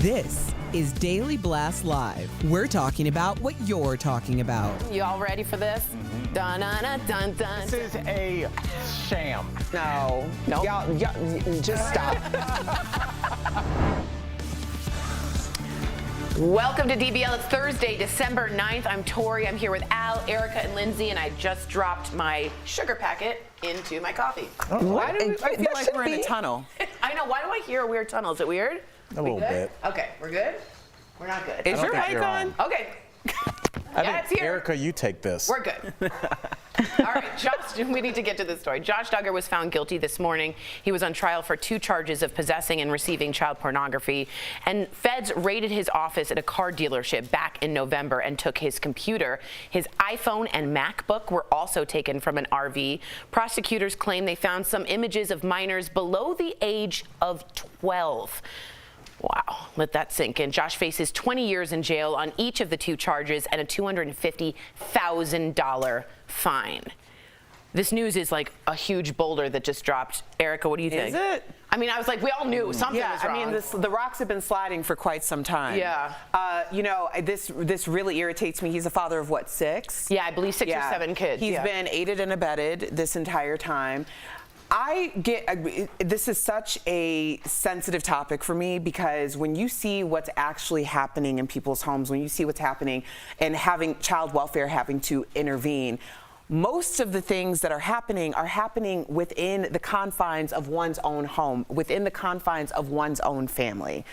This is Daily Blast Live. We're talking about what you're talking about. You all ready for this? Dun dun dun dun dun. This is a sham. No. Nope. Y'all, just stop. Welcome to DBL. It's Thursday, December 9th. I'm Tori. I'm here with Al, Erica, and Lindsay, and I just dropped my sugar packet into my coffee. Why do I feel like we're in a tunnel? I know. Why do I hear a weird tunnel? Is it weird? A little bit. Okay, we're good? We're not good. Is your think mic you're on? Okay. Yeah, it's here. Erica, you take this. We're good. All right, Josh, we need to get to this story. Josh Duggar was found guilty this morning. He was on trial for 2 charges of possessing and receiving child pornography. And feds raided his office at a car dealership back in November and took his computer. His iPhone and MacBook were also taken from an RV. Prosecutors claim they found some images of minors below the age of 12. Wow, let that sink in. Josh faces 20 years in jail on each of the 2 charges and a $250,000 fine. This news is like a huge boulder that just dropped. Erica, what do you think? Is it? I mean, I was like, we all knew something was wrong. I mean, the rocks have been sliding for quite some time. Yeah. You know, this really irritates me. He's a father of what, 6? Yeah, I believe 6 or 7 kids. He's been aided and abetted this entire time. This is such a sensitive topic for me because when you see what's actually happening in people's homes, when you see what's happening and having child welfare having to intervene, most of the things that are happening within the confines of one's own home, within the confines of one's own family.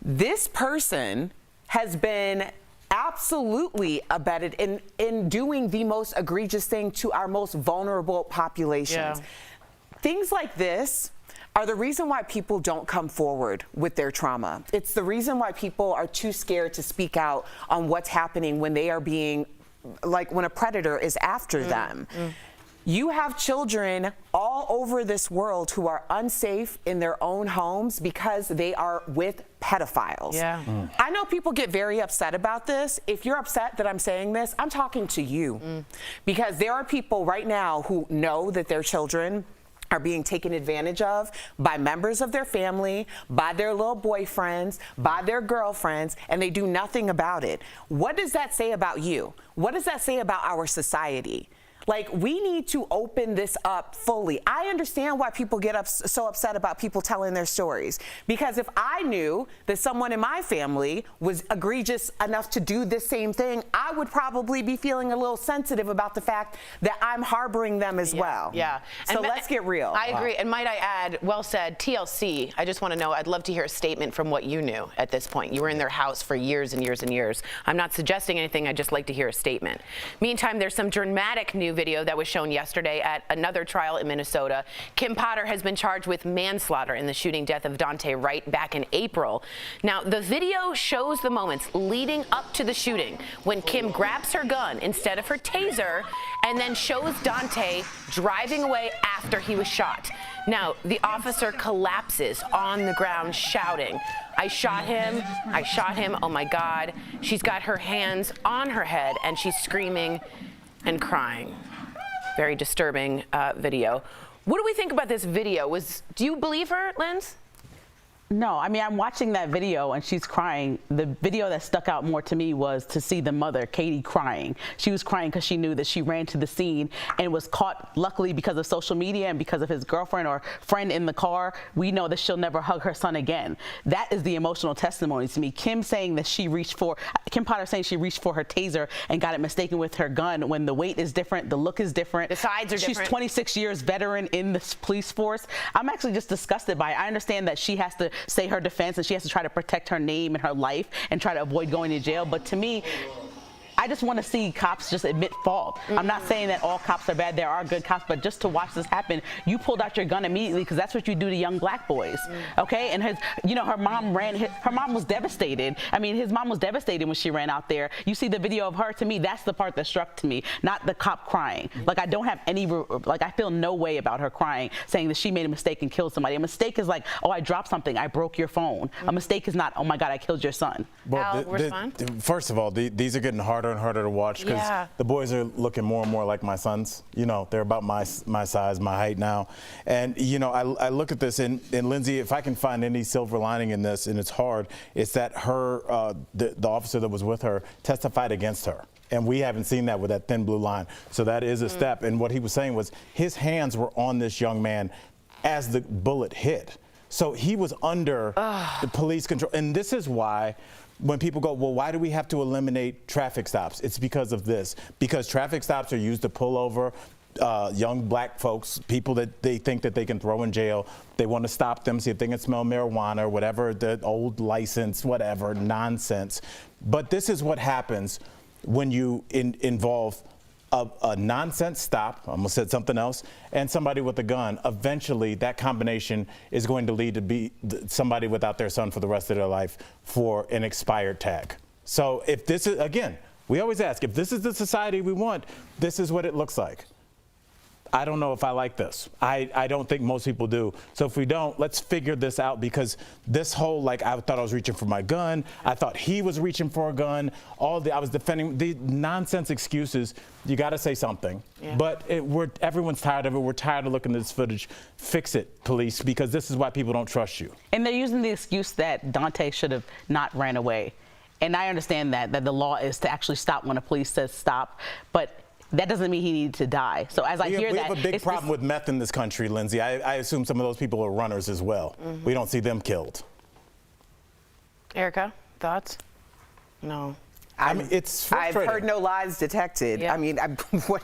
This person has been absolutely abetted in doing the most egregious thing to our most vulnerable populations. Yeah. Things like this are the reason why people don't come forward with their trauma. It's the reason why people are too scared to speak out on what's happening when they are being, like when a predator is after them. You have children all over this world who are unsafe in their own homes because they are with pedophiles. Yeah. I know people get very upset about this. If you're upset that I'm saying this, I'm talking to you. Because there are people right now who know that their children are being taken advantage of by members of their family, by their little boyfriends, by their girlfriends, and they do nothing about it. What does that say about you? What does that say about our society? Like, we need to open this up fully. I understand why people get so upset about people telling their stories. Because if I knew that someone in my family was egregious enough to do this same thing, I would probably be feeling a little sensitive about the fact that I'm harboring them as well. Yeah. So let's get real. I agree. And might I add, well said, TLC, I just want to know, I'd love to hear a statement from what you knew at this point. You were in their house for years and years and years. I'm not suggesting anything. I'd just like to hear a statement. Meantime, there's some dramatic new video that was shown yesterday at another trial in Minnesota. Kim Potter has been charged with manslaughter in the shooting death of Dante Wright back in April. Now, the video shows the moments leading up to the shooting when Kim grabs her gun instead of her taser and then shows Dante driving away after he was shot. Now, the officer collapses on the ground shouting, "I shot him, I shot him, oh my God." She's got her hands on her head and she's screaming and crying. Very disturbing video. What do we think about this video? Do you believe her, Linz? No, I mean, I'm watching that video and she's crying. The video that stuck out more to me was to see the mother, Katie, crying. She was crying because she knew that she ran to the scene and was caught, luckily, because of social media and because of his girlfriend or friend in the car. We know that she'll never hug her son again. That is the emotional testimony to me. Kim Potter saying she reached for her taser and got it mistaken with her gun when the weight is different, the look is different. The sides are different. She's 26 years veteran in the police force. I'm actually just disgusted by it. I understand that she has to say her defense and she has to try to protect her name and her life and try to avoid going to jail. But to me, I just want to see cops just admit fault. I'm not saying that all cops are bad. There are good cops, but just to watch this happen, you pulled out your gun immediately because that's what you do to young black boys, okay? And her mom her mom was devastated. I mean, his mom was devastated when she ran out there. You see the video of her. To me, that's the part that struck to me, not the cop crying. Like, I don't have I feel no way about her crying, saying that she made a mistake and killed somebody. A mistake is like, oh, I dropped something, I broke your phone. A mistake is not, oh my God, I killed your son. Well, Al, respond? first of all, these are getting harder harder and harder to watch because the boys are looking more and more like my sons. You know, they're about my size, my height now. And, you know, I look at this, and Lindsay, if I can find any silver lining in this, and it's hard, it's that her, the officer that was with her testified against her. And we haven't seen that with that thin blue line. So that is a step. And what he was saying was his hands were on this young man as the bullet hit. So he was under the police control. And this is why when people go, well, why do we have to eliminate traffic stops? It's because of this. Because traffic stops are used to pull over young black folks, people that they think that they can throw in jail. They want to stop them, see if they can smell marijuana or whatever, the old license, whatever, nonsense. But this is what happens when you involve a nonsense stop, I almost said something else, and somebody with a gun. Eventually, that combination is going to lead to be somebody without their son for the rest of their life for an expired tag. So if this is, again, we always ask, if this is the society we want, this is what it looks like. I don't know if I like this. I don't think most people do. So if we don't, let's figure this out, because this whole, like, I thought I was reaching for my gun. I thought he was reaching for a gun. I was defending the nonsense excuses. You got to say something. Yeah. But everyone's tired of it. We're tired of looking at this footage. Fix it, police, because this is why people don't trust you. And they're using the excuse that Dante should have not ran away. And I understand that the law is to actually stop when a police says stop, but that doesn't mean he needed to die. So as I hear that, we have a big problem with meth in this country, Lindsay. I assume some of those people are runners as well. We don't see them killed. Erica, thoughts? No. I mean, it's frustrating. I've heard no lies detected. Yeah. I mean, what?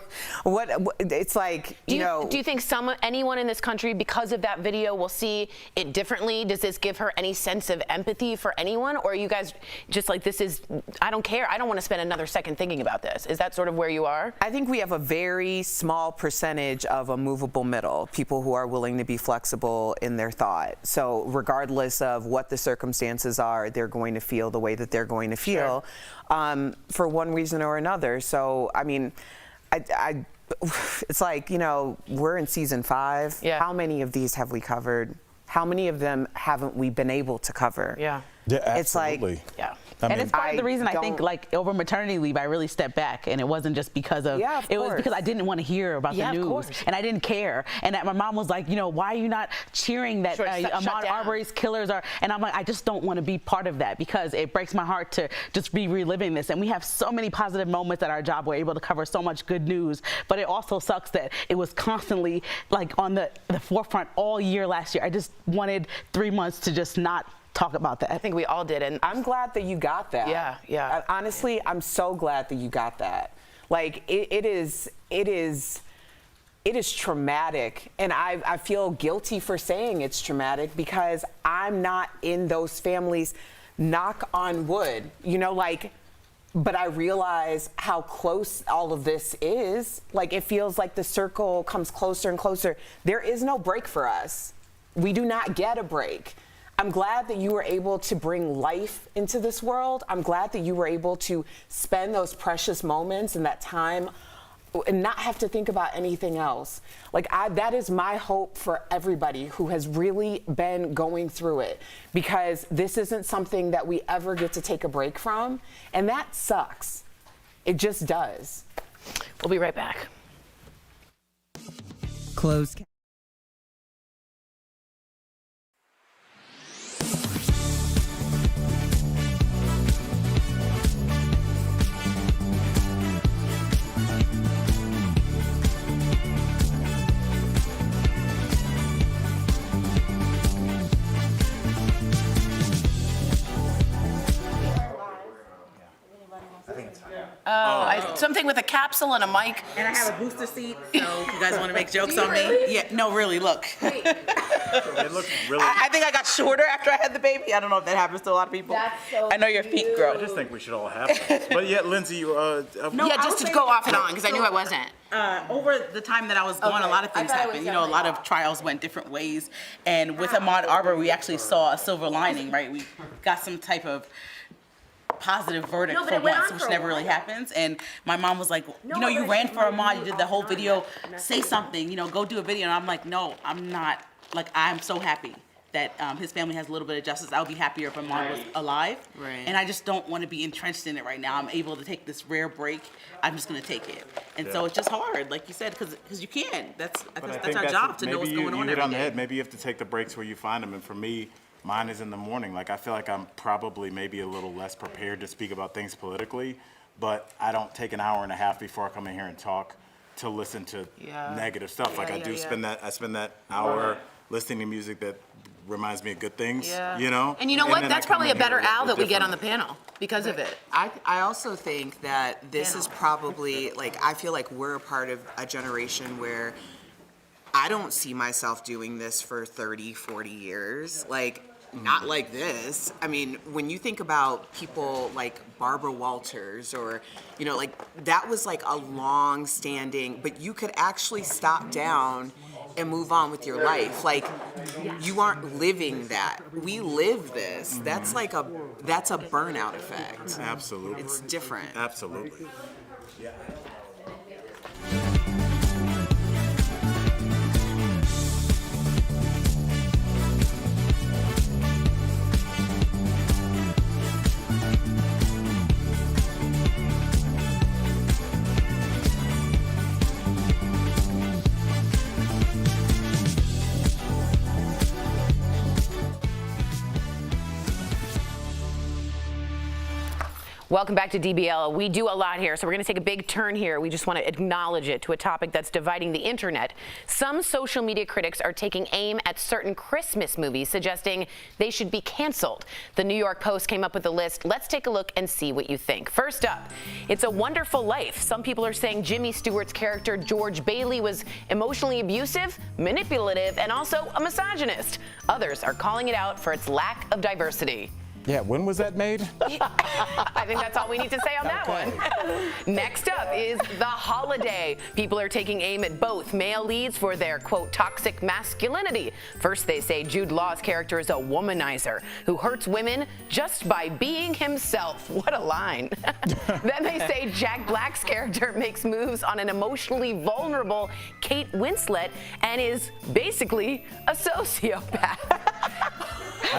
It's like, you know. Do you think anyone in this country, because of that video, will see it differently? Does this give her any sense of empathy for anyone? Or are you guys just like, this is, I don't care. I don't want to spend another second thinking about this. Is that sort of where you are? I think we have a very small percentage of a movable middle, people who are willing to be flexible in their thought. So regardless of what the circumstances are, they're going to feel the way that they're going to feel. Sure. For one reason or another. So, I mean, it's like, you know, we're in season 5. Yeah. How many of these have we covered? How many of them haven't we been able to cover? Yeah. Yeah, absolutely. It's like, yeah. And it's part of the reason I think, like, over maternity leave, I really stepped back, and it wasn't just because of, it was because I didn't want to hear about the news, and I didn't care. And my mom was like, you know, why are you not cheering that Ahmaud Arbery's killers are? And I'm like, I just don't want to be part of that, because it breaks my heart to just be reliving this. And we have so many positive moments at our job. We're able to cover so much good news, but it also sucks that it was constantly like on the forefront all year last year. I just wanted 3 months to just not talk about that. I think we all did, and I'm glad that you got that. Yeah, yeah. Honestly, I'm so glad that you got that. Like, it is traumatic, and I feel guilty for saying it's traumatic because I'm not in those families. Knock on wood, you know, like. But I realize how close all of this is. Like, it feels like the circle comes closer and closer. There is no break for us. We do not get a break. I'm glad that you were able to bring life into this world. I'm glad that you were able to spend those precious moments and that time and not have to think about anything else. Like, that is my hope for everybody who has really been going through it, because this isn't something that we ever get to take a break from, and that sucks. It just does. We'll be right back. Closed. Something with a capsule and a mic. And I have a booster seat, so if you guys want to make jokes on me. Yeah, no, really, look. It looks really. I think I got shorter after I had the baby. I don't know if that happens to a lot of people. That's so I know your feet grow. I just think we should all have this. But yet, Lindsay, Just to go off and on, because I knew I wasn't. Over the time that I was gone, a lot of things happened. You know, a lot of trials went different ways. And with Ahmaud Arbery, we actually saw a silver lining, right? We got some type of positive verdict for once, which never really happens. And my mom was like, you know, you ran for Ahmaud, you did the whole video, say something, you know, go do a video. And I'm like, no, I'm not. Like, I'm so happy that his family has a little bit of justice. I would be happier if Ahmaud was alive. Right. And I just don't want to be entrenched in it right now. I'm able to take this rare break. I'm just going to take it. And so it's just hard, like you said, because you can't. That's our job to know what's going on every day. Maybe you have to take the breaks where you find them. And for me, mine is in the morning. Like, I feel like I'm probably maybe a little less prepared to speak about things politically, but I don't take an hour and a half before I come in here and talk to listen to negative stuff. Like, I spend that hour listening to music that reminds me of good things, you know? And you know what? That's probably a better Al that we get on the panel because of it. I also think that this is probably, like, I feel like we're a part of a generation where I don't see myself doing this for 30, 40 years. Like, not like this. I mean, when you think about people like Barbara Walters or, you know, like that was like a long standing, but you could actually stop down and move on with your life. Like, you aren't living that. We live this. That's like that's a burnout effect. Absolutely. It's different. Absolutely. Yeah. Welcome back to DBL. We do a lot here, so we're going to take a big turn here. We just want to acknowledge it to a topic that's dividing the internet. Some social media critics are taking aim at certain Christmas movies, suggesting they should be canceled. The New York Post came up with a list. Let's take a look and see what you think. First up, It's a Wonderful Life. Some people are saying Jimmy Stewart's character, George Bailey, was emotionally abusive, manipulative, and also a misogynist. Others are calling it out for its lack of diversity. Yeah, when was that made? I think that's all we need to say on that one. Next up is The Holiday. People are taking aim at both male leads for their, quote, toxic masculinity. First, they say Jude Law's character is a womanizer who hurts women just by being himself. What a line. Then they say Jack Black's character makes moves on an emotionally vulnerable Kate Winslet and is basically a sociopath.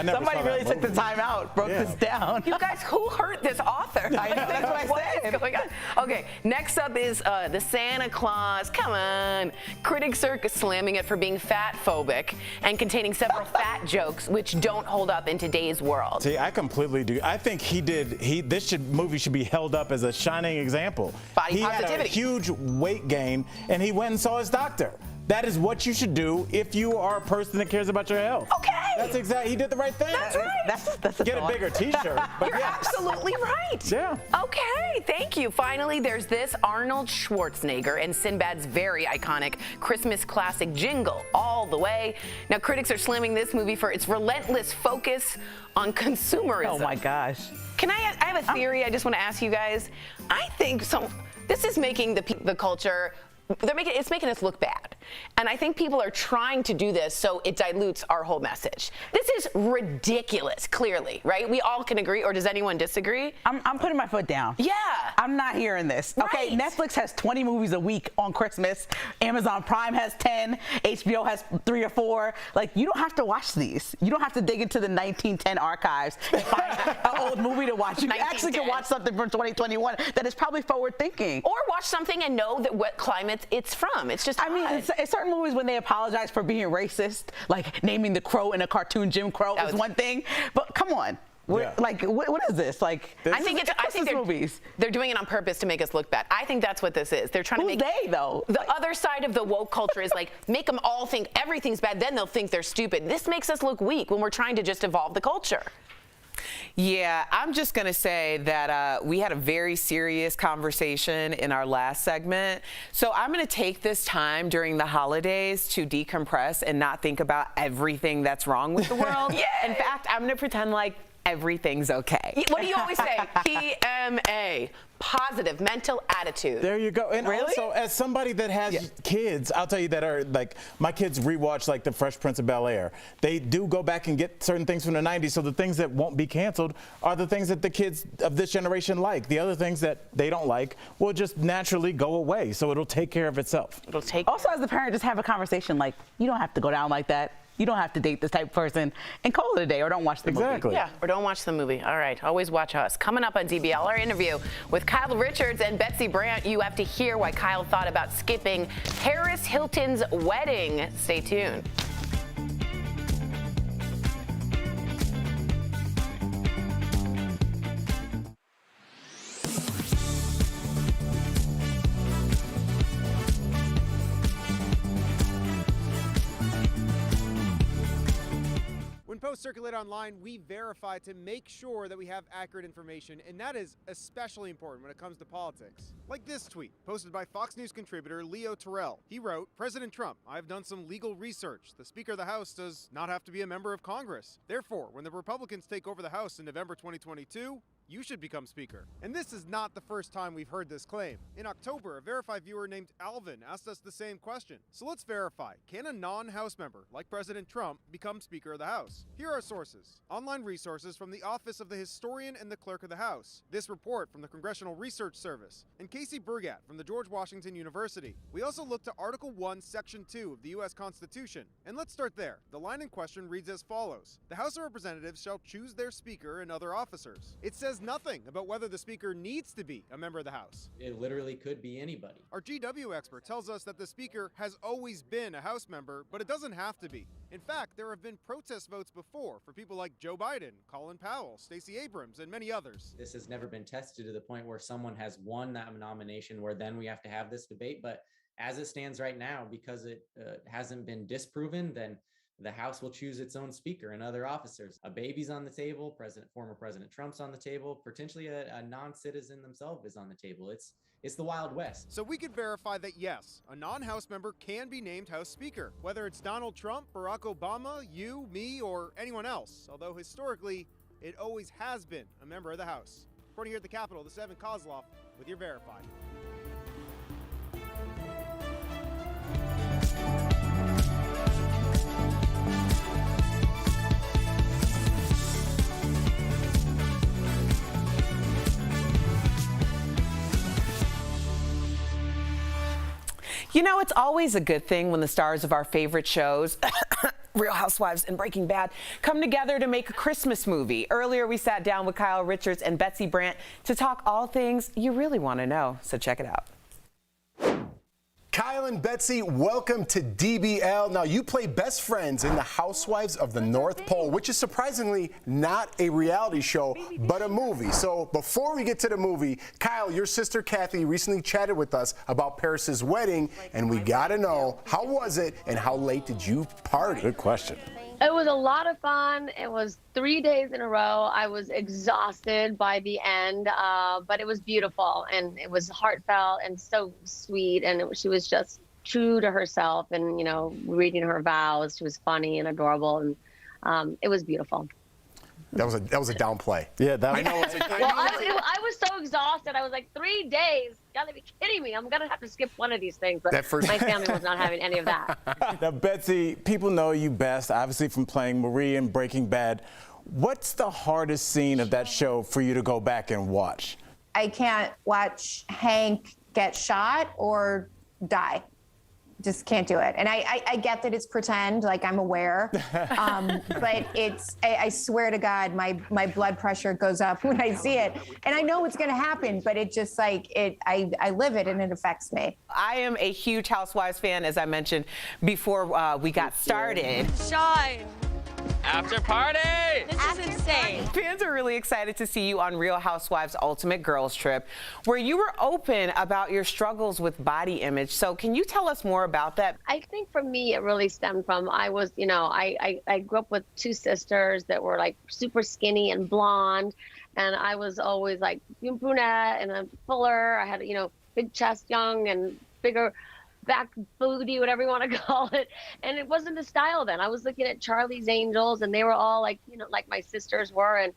Somebody really took the time out, broke this down. You guys, who hurt this author? I know, that's what I said. What is going on? Okay, next up is the Santa Claus. Come on. Critics are slamming it for being fat-phobic and containing several fat jokes which don't hold up in today's world. See, I completely do. I think this movie should be held up as a shining example. Body he positivity. Had a huge weight gain, and he went and saw his doctor. That is what you should do if you are a person that cares about your health. Okay. That's exactly. He did the right thing. That's right. That's a Get a bigger T-shirt. But You're absolutely right. Yeah. Okay, thank you. Finally, there's this Arnold Schwarzenegger and Sinbad's very iconic Christmas classic jingle, All the Way. Now, critics are slamming this movie for its relentless focus on consumerism. Oh my gosh. I have a theory I just want to ask you guys. I think this is making the culture, it's making us look bad. And I think people are trying to do this so it dilutes our whole message. This is ridiculous, clearly, right? We all can agree, or does anyone disagree? I'm putting my foot down. Yeah. I'm not hearing this. Okay, Right. Netflix has 20 movies a week on Christmas. Amazon Prime has 10. HBO has 3 or 4. Like, you don't have to watch these. You don't have to dig into the 1910 archives and find an old movie to watch. You actually can watch something from 2021 that is probably forward thinking. Or watch something and know that what climate it's from. It's just I mean, it's certain movies when they apologize for being racist, like naming the crow in a cartoon Jim Crow is one thing. But come on. Like, what is this? Like, I think they're doing it on purpose to make us look bad. I think that's what this is. They're trying to make they though? The other side of the woke culture is like make them all think everything's bad. Then they'll think they're stupid. This makes us look weak when we're trying to just evolve the culture. Yeah, I'm just going to say that we had a very serious conversation in our last segment. So I'm going to take this time during the holidays to decompress and not think about everything that's wrong with the world. In fact, I'm going to pretend like everything's okay. What do you always say? PMA. Positive mental attitude. There you go. And really? Also, as somebody that has kids, I'll tell you that are like, my kids rewatch like The Fresh Prince of Bel-Air. They do go back and get certain things from the 90s, so the things that won't be canceled are the things that the kids of this generation like. The other things that they don't like will just naturally go away, so it'll take care of itself. Also, as a parent, just have a conversation like, you don't have to go down like that. You don't have to date this type of person and call it a day or don't watch the movie. Yeah, or don't watch the movie. All right, always watch us. Coming up on DBL, our interview with Kyle Richards and Betsy Brandt. You have to hear why Kyle thought about skipping Paris Hilton's wedding. Stay tuned. When posts circulate online, we verify to make sure that we have accurate information, and that is especially important when it comes to politics. Like this tweet, posted by Fox News contributor Leo Terrell. He wrote, "President Trump, I've done some legal research. The Speaker of the House does not have to be a member of Congress. Therefore, when the Republicans take over the House in November 2022, you should become Speaker." And this is not the first time we've heard this claim. In October, a Verify viewer named Alvin asked us the same question. So let's verify, can a non-House member, like President Trump, become Speaker of the House? Here are sources. Online resources from the Office of the Historian and the Clerk of the House. This report from the Congressional Research Service. And Casey Burgat from the George Washington University. We also looked to Article 1, Section 2 of the U.S. Constitution. And let's start there. The line in question reads as follows. The House of Representatives shall choose their Speaker and other officers. It says nothing about whether the Speaker needs to be a member of the House. It literally could be anybody. Our GW expert tells us that the Speaker has always been a House member, but it doesn't have to be. In fact, there have been protest votes before for people like Joe Biden, Colin Powell, Stacey Abrams, and many others. This has never been tested to the point where someone has won that nomination where then we have to have this debate. But as it stands right now, because it hasn't been disproven, then the House will choose its own Speaker and other officers. A baby's on the table, former President Trump's on the table, potentially a non-citizen themselves is on the table. It's the Wild West. So we could verify that yes, a non-House member can be named House Speaker, whether it's Donald Trump, Barack Obama, you, me, or anyone else. Although historically, it always has been a member of the House. Reporting here at the Capitol, this is Evan Kozloff with your Verified. You know, it's always a good thing when the stars of our favorite shows, Real Housewives and Breaking Bad, come together to make a Christmas movie. Earlier, we sat down with Kyle Richards and Betsy Brandt to talk all things you really want to know. So check it out. Kyle and Betsy, welcome to DBL. Now, you play best friends in the Housewives of the North Pole, which is surprisingly not a reality show, but a movie. So before we get to the movie, Kyle, your sister Kathy recently chatted with us about Paris's wedding, and we got to know, how was it and how late did you party? Good question. It was a lot of fun. It was 3 days in a row. I was exhausted by the end, but it was beautiful and it was heartfelt and so sweet. And she was just true to herself and, you know, reading her vows. She was funny and adorable, and it was beautiful. That was a downplay. Yeah, that I know. I was so exhausted. I was like, 3 days? Gotta be kidding me. I'm gonna have to skip one of these things. But my family was not having any of that. Now, Betsy, people know you best, obviously, from playing Marie in Breaking Bad. What's the hardest scene of that show for you to go back and watch? I can't watch Hank get shot or die. Just can't do it. And I get that it's pretend, like I'm aware, but I swear to God, my blood pressure goes up when I see it. And I know it's going to happen, but it just like, I live it and it affects me. I am a huge Housewives fan, as I mentioned before we got started. Shine. After party! This is insane. Fans are really excited to see you on Real Housewives Ultimate Girls Trip, where you were open about your struggles with body image. So can you tell us more about that? I think for me, it really stemmed from, I was, you know, I grew up with two sisters that were like super skinny and blonde. And I was always like brunette and then fuller. I had, you know, big chest, young and bigger back booty, whatever you want to call it. And it wasn't the style then. I was looking at Charlie's Angels and they were all like, you know, like my sisters were. And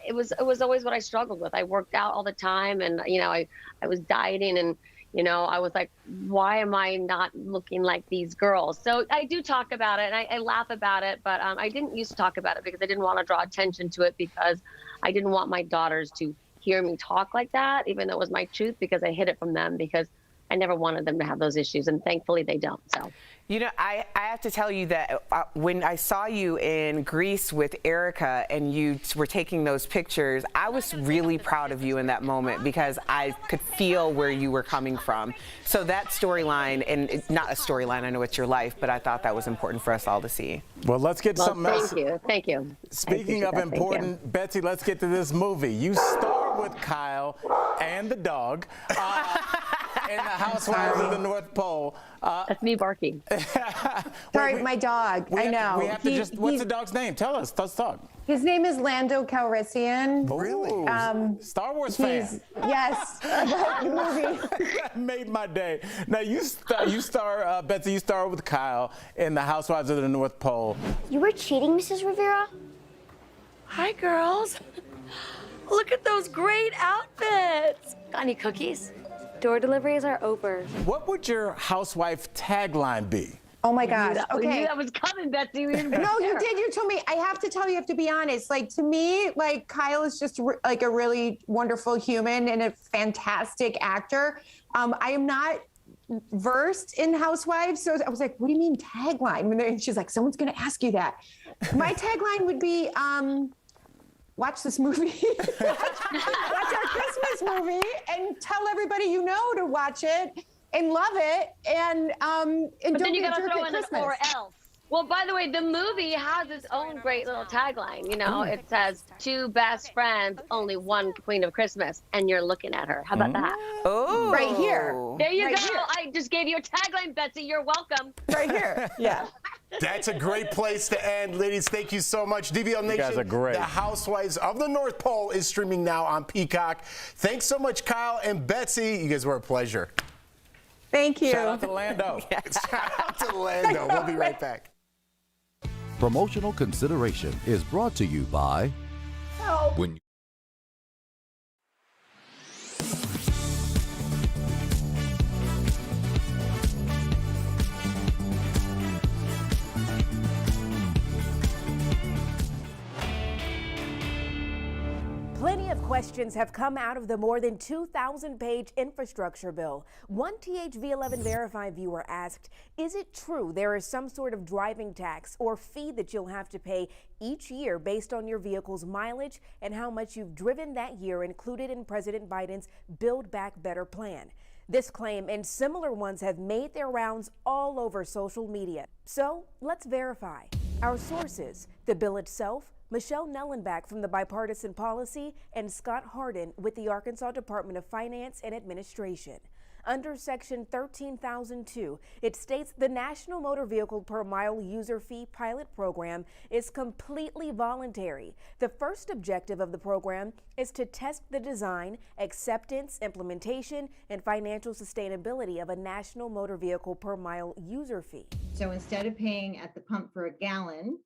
it was always what I struggled with. I worked out all the time and, you know, I was dieting and, you know, I was like, why am I not looking like these girls? So I do talk about it and I laugh about it, but I didn't used to talk about it because I didn't want to draw attention to it because I didn't want my daughters to hear me talk like that, even though it was my truth, because I hid it from them because I never wanted them to have those issues, and thankfully they don't. So. You know, I have to tell you that when I saw you in Greece with Erica and you were taking those pictures, I was really proud of you in that moment because I could feel where you were coming from. So that storyline, and not a storyline, I know it's your life, but I thought that was important for us all to see. Well, let's get something else. Thank you. Speaking of important, Betsy, let's get to this movie. You star with Kyle and the dog in The Housewives of the North Pole. That's me barking. Sorry, my dog. I know. We have to what's the dog's name? Tell us. Let's talk. His name is Lando Calrissian. Really? Star Wars fan. Yes. About the movie. Made my day. Now you star, Betsy. You star with Kyle in The Housewives of the North Pole. You were cheating, Mrs. Rivera? Hi, girls. Look at those great outfits. Got any cookies? Door deliveries are over. What would your housewife tagline be? Oh my gosh. We knew Okay. that was coming, Betsy. No, you did. You told me. I have to tell you, have to be honest. Like, to me, like, Kyle is just like a really wonderful human and a fantastic actor. I am not versed in Housewives, so I was like, what do you mean tagline? And she's like, someone's going to ask you that. My tagline would be, watch this movie. Watch our Christmas movie and tell everybody you know to watch it and love it, and But don't then you be a gotta jerk throw at in an Christmas. or else. Well, by the way, the movie has its own great little tagline. You know, it says 2 best friends, only 1 queen of Christmas, and you're looking at her. How about that? Oh. Right here. There you Right go. here. I just gave you a tagline, Betsy. You're welcome. Right here. Yeah. That's a great place to end. Ladies, thank you so much. DBL Nation, guys are great. The Housewives of the North Pole is streaming now on Peacock. Thanks so much, Kyle and Betsy. You guys were a pleasure. Thank you. Shout out to Lando. Shout out to Lando. We'll be right back. Promotional consideration is brought to you by When Plenty of questions have come out of the more than 2,000-page infrastructure bill. One THV11 Verify viewer asked, is it true there is some sort of driving tax or fee that you'll have to pay each year based on your vehicle's mileage and how much you've driven that year included in President Biden's Build Back Better plan? This claim and similar ones have made their rounds all over social media. So let's verify. Our sources, the bill itself, Michelle Nellenbach from the Bipartisan Policy, and Scott Hardin with the Arkansas Department of Finance and Administration. Under Section 13,002, it states the National Motor Vehicle Per Mile User Fee Pilot Program is completely voluntary. The first objective of the program is to test the design, acceptance, implementation, and financial sustainability of a National Motor Vehicle Per Mile User Fee. So instead of paying at the pump for a gallon,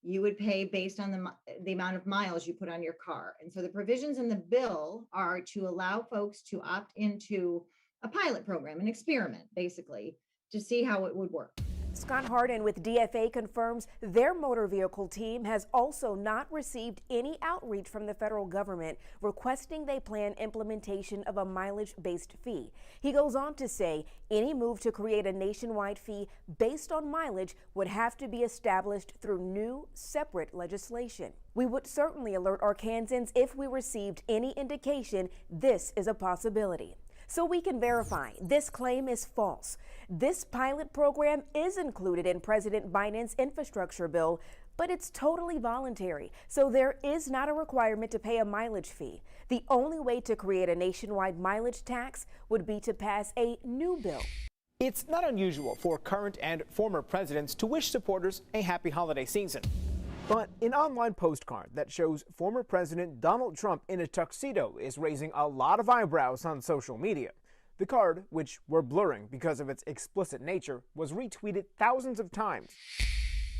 you would pay based on the amount of miles you put on your car. And so the provisions in the bill are to allow folks to opt into a pilot program, an experiment, basically, to see how it would work. Scott Hardin with DFA confirms their motor vehicle team has also not received any outreach from the federal government requesting they plan implementation of a mileage-based fee. He goes on to say any move to create a nationwide fee based on mileage would have to be established through new, separate legislation. We would certainly alert Arkansans if we received any indication this is a possibility. So we can verify this claim is false. This pilot program is included in President Biden's infrastructure bill, but it's totally voluntary, so there is not a requirement to pay a mileage fee. The only way to create a nationwide mileage tax would be to pass a new bill. It's not unusual for current and former presidents to wish supporters a happy holiday season. But an online postcard that shows former President Donald Trump in a tuxedo is raising a lot of eyebrows on social media. The card, which we're blurring because of its explicit nature, was retweeted thousands of times,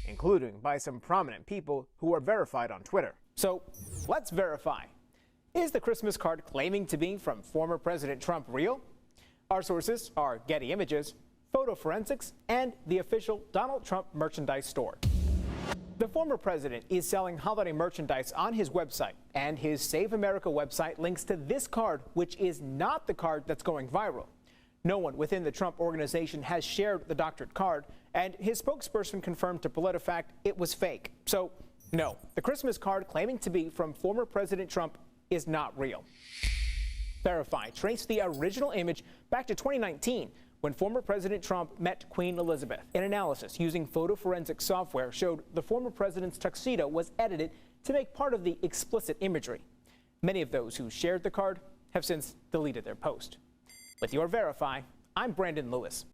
including by some prominent people who are verified on Twitter. So let's verify. Is the Christmas card claiming to be from former President Trump real? Our sources are Getty Images, Photo Forensics, and the official Donald Trump merchandise store. The former president is selling holiday merchandise on his website, and his Save America website links to this card, which is not the card that's going viral. No one within the Trump organization has shared the doctored card, and his spokesperson confirmed to PolitiFact it was fake. So, no, the Christmas card claiming to be from former President Trump is not real. Verify traced the original image back to 2019 when former President Trump met Queen Elizabeth. An analysis using photo forensic software showed the former president's tuxedo was edited to make part of the explicit imagery. Many of those who shared the card have since deleted their post. With your Verify, I'm Brandon Lewis.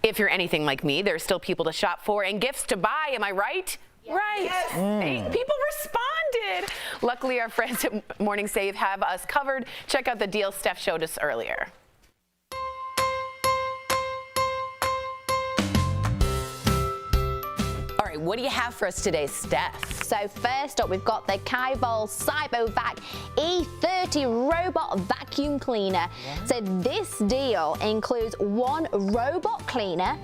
If you're anything like me, there's still people to shop for and gifts to buy. Am I right? Yes. Right. Yes. Hey, people responded. Luckily, our friends at Morning Save have us covered. Check out the deal Steph showed us earlier. All right, what do you have for us today, Steph? So first up, we've got the Kybal Cybovac E30 robot vacuum cleaner. What? So this deal includes one robot cleaner,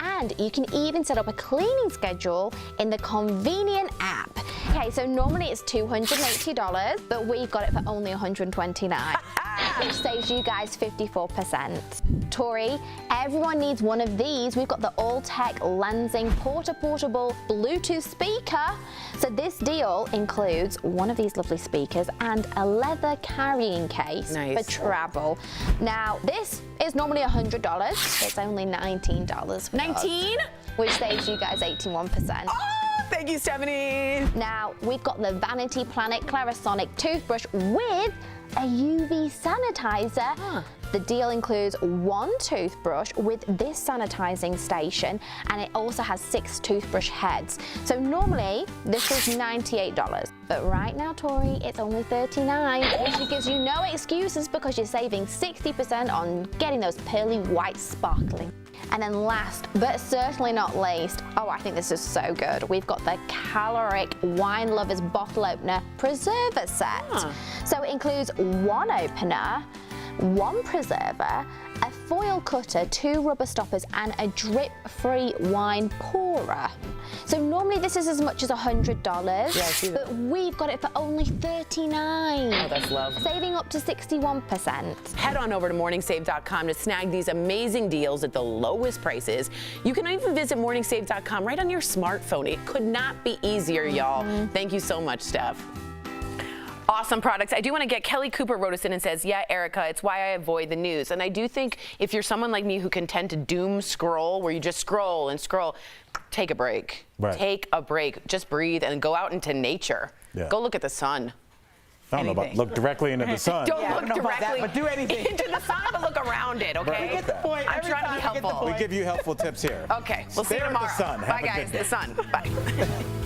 and you can even set up a cleaning schedule in the convenient app. Okay, so normally it's $280, but we've got it for only $129. Which saves you guys 54%. Tori, everyone needs one of these. We've got the All-Tech Lensing portable Bluetooth speaker. So this deal includes one of these lovely speakers and a leather carrying case for travel. Now, this is normally $100. It's only $19. 19? Which saves you guys 81%. Oh, thank you, Stephanie. Now, we've got the Vanity Planet Clarisonic toothbrush with a UV sanitizer. The deal includes one toothbrush with this sanitizing station, and it also has 6 toothbrush heads. So normally this is $98, but right now, Tori, it's only $39, which gives you no excuses because you're saving 60% on getting those pearly white sparkling. And then last, but certainly not least, oh, I think this is so good. We've got the Caloric Wine Lovers Bottle Opener Preserver Set. So it includes one opener, one preserver, a foil cutter, 2 rubber stoppers, and a drip-free wine pourer. So normally this is as much as $100, but we've got it for only $39. Oh, that's love. Saving up to 61%. Head on over to morningsave.com to snag these amazing deals at the lowest prices. You can even visit morningsave.com right on your smartphone. It could not be easier, y'all. Thank you so much, Steph. Awesome products. I do want to get Kelly Cooper wrote us in and says, yeah, Erica, it's why I avoid the news. And I do think if you're someone like me who can tend to doom scroll, where you just scroll and scroll, take a break. Right. Take a break. Just breathe and go out into nature. Yeah. Go look at the sun. I don't know about look directly into the sun. Don't look directly but do anything. into the sun, but look around it, okay? We get the point. I'm trying to be helpful. We give you helpful tips here. Okay, we'll see you Stare at the tomorrow. sun. Have Bye, a good guys. day. The sun. Bye.